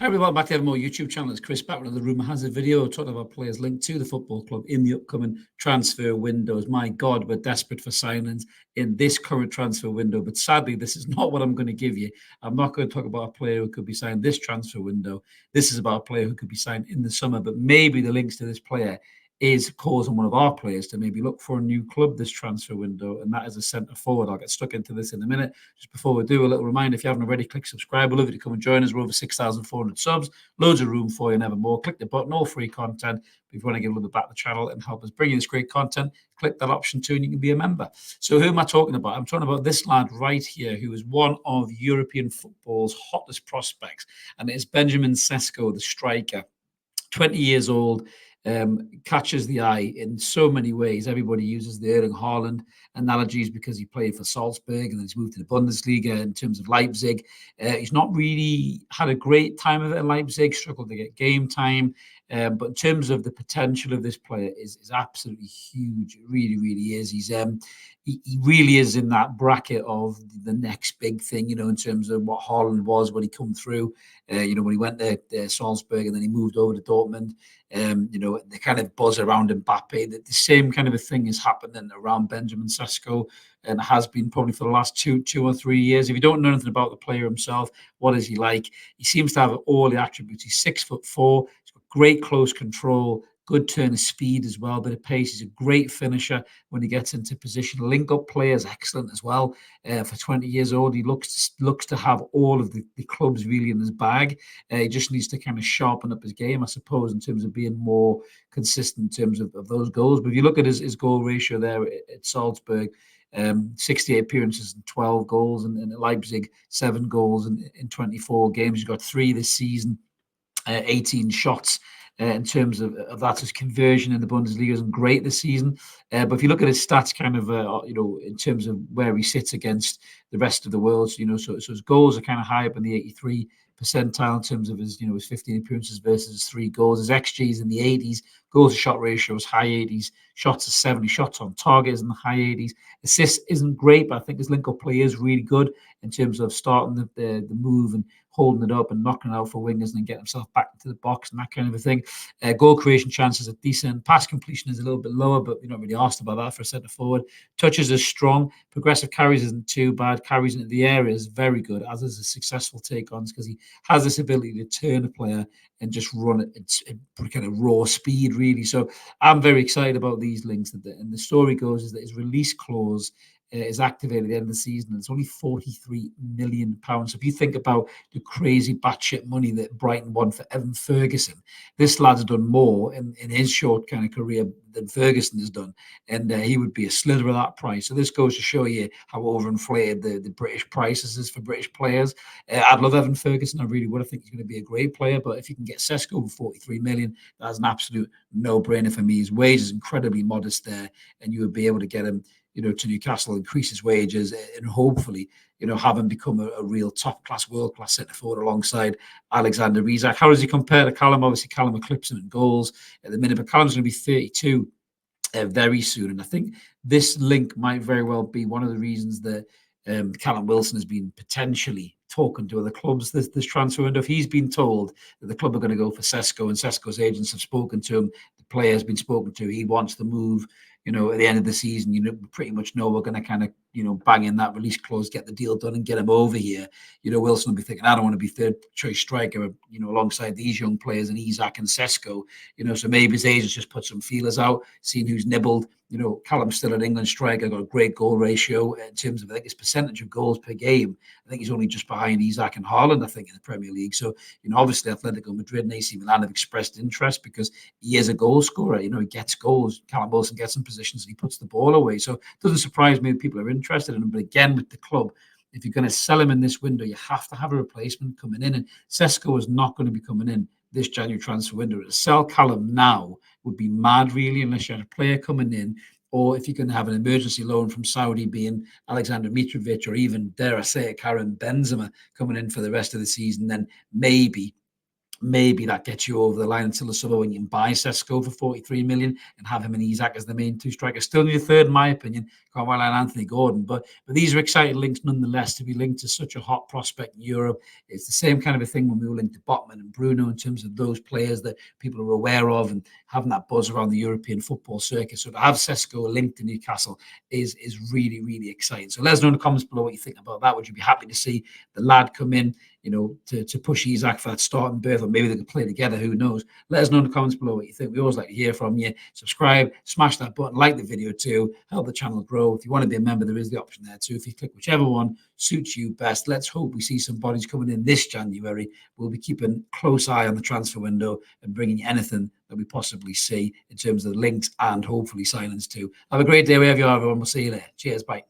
Hi everyone, back to Evermore YouTube channel. It's Chris back with another Rumour Has It video talking about players linked to the football club in the upcoming transfer windows. My God, we're desperate for signings in this current transfer window, but sadly, this is not what I'm going to give you. I'm not going to talk about a player who could be signed this transfer window. This is about a player who could be signed in the summer, but maybe the links to this player is causing one of our players to maybe look for a new club this transfer window, and that is a centre forward. I'll get stuck into this in a minute. Just before we do, a little reminder, if you haven't already, click subscribe. We'd love you to come and join us. We're over 6,400 subs, loads of room for you and ever more. Click the button, all free content. If you want to give a little bit back to the channel and help us bring you this great content, click that option too, and you can be a member. So who am I talking about? I'm talking about this lad right here, who is one of European football's hottest prospects, and it is Benjamin Šeško, the striker, 20 years old. Catches the eye in so many ways. Everybody uses the Erling Haaland analogies because he played for Salzburg and then he's moved to the Bundesliga. In terms of Leipzig, he's not really had a great time of it in Leipzig, struggled to get game time. But in terms of the potential of this player is absolutely huge. It really, really is. He really is in that bracket of the next big thing, in terms of what Haaland was when he come through, when he went to Salzburg and then he moved over to Dortmund. The kind of buzz around Mbappe, that the same kind of a thing is happening around Benjamin Šeško, and has been probably for the last two or 3 years. If you don't know anything about the player himself, what is he like? He seems to have all the attributes. He's 6'4", he's got great close control, good turn of speed as well, bit of pace. He's a great finisher when he gets into position. Link-up play is excellent as well. For 20 years old, he looks to have all of the clubs really in his bag. He just needs to kind of sharpen up his game, I suppose, in terms of being more consistent in terms of those goals. But if you look at his goal ratio there at Salzburg, 68 appearances and 12 goals, and at Leipzig, 7 goals in 24 games. He's got 3 this season, 18 shots. In terms of that, his conversion in the Bundesliga isn't great this season. But if you look at his stats, kind of, in terms of where he sits against the rest of the world, so his goals are kind of high up in the 83 percentile in terms of his 15 appearances versus his 3 goals. His XG is in the 80s. Goals to shot ratio is high 80s. Shots are 70. Shots on target is in the high 80s. Assists isn't great, but I think his link-up play is really good in terms of starting the move and holding it up and knocking it out for wingers and then getting himself back into the box and that kind of a thing. Goal creation chances are decent. Pass completion is a little bit lower, but you're not really asked about that for a centre forward. Touches are strong. Progressive carries isn't too bad. Carries into the area is very good, as is a successful take-ons, because he has this ability to turn a player and just run it at kind of raw speed, really. So I'm very excited about these links. And the story goes is that his release clause is activated at the end of the season. It's only £43 million. So if you think about the crazy batshit money that Brighton won for Evan Ferguson, this lad's done more in his short kind of career than Ferguson has done, and he would be a slither of that price. So this goes to show you how overinflated the British prices is for British players. I'd love Evan Ferguson. I really would. I think he's going to be a great player, but if you can get Šeško for 43 million, that's an absolute no-brainer for me. His wage is incredibly modest there, and you would be able to get him to Newcastle, increase his wages, and hopefully, have him become a real top-class, world-class centre forward alongside Alexander Isak. How does he compare to Callum? Obviously, Callum eclipses him in goals at the minute, but Callum's going to be 32 very soon. And I think this link might very well be one of the reasons that Callum Wilson has been potentially talking to other clubs this transfer window. If he's been told that the club are going to go for Šeško and Šeško's agents have spoken to him, the player has been spoken to, he wants to move, at the end of the season, pretty much know we're going to kind of, bang in that release clause, get the deal done and get him over here. Wilson will be thinking, I don't want to be third choice striker, alongside these young players and Isak and Šeško, so maybe his agents just put some feelers out, seeing who's nibbled. Callum's still an England striker, got a great goal ratio in terms of, I think, his percentage of goals per game. I think he's only just behind Isak and Haaland, I think, in the Premier League. So, obviously Atletico Madrid and AC Milan have expressed interest because he is a goal scorer. He gets goals. Callum Wilson gets in positions and he puts the ball away. So it doesn't surprise me that people are interested in him. But again, with the club, if you're going to sell him in this window, you have to have a replacement coming in. And Šeško is not going to be coming in this January transfer window. To sell Callum now would be mad, really, unless you had a player coming in, or if you can have an emergency loan from Saudi, being Alexander Mitrovic, or even, dare I say it, Karim Benzema coming in for the rest of the season, then maybe maybe that gets you over the line until the summer when you can buy Šeško for 43 million and have him and Isak as the main two strikers. Still need a third, in my opinion, Carvalho and Anthony Gordon. But these are exciting links nonetheless, to be linked to such a hot prospect in Europe. It's the same kind of a thing when we were linked to Botman and Bruno, in terms of those players that people are aware of and having that buzz around the European football circuit. So to have Šeško linked to Newcastle is really, really exciting. So let us know in the comments below what you think about that. Would you be happy to see the lad come in, to push Isak for that starting berth, or maybe they could play together, who knows? Let us know in the comments below what you think. We always like to hear from you. Subscribe, smash that button, like the video too, help the channel grow. If you want to be a member, there is the option there too. If you click whichever one suits you best. Let's hope we see some bodies coming in this January. We'll be keeping a close eye on the transfer window and bringing you anything that we possibly see in terms of the links and hopefully signings too. Have a great day wherever you are, everyone. We'll see you later. Cheers, bye.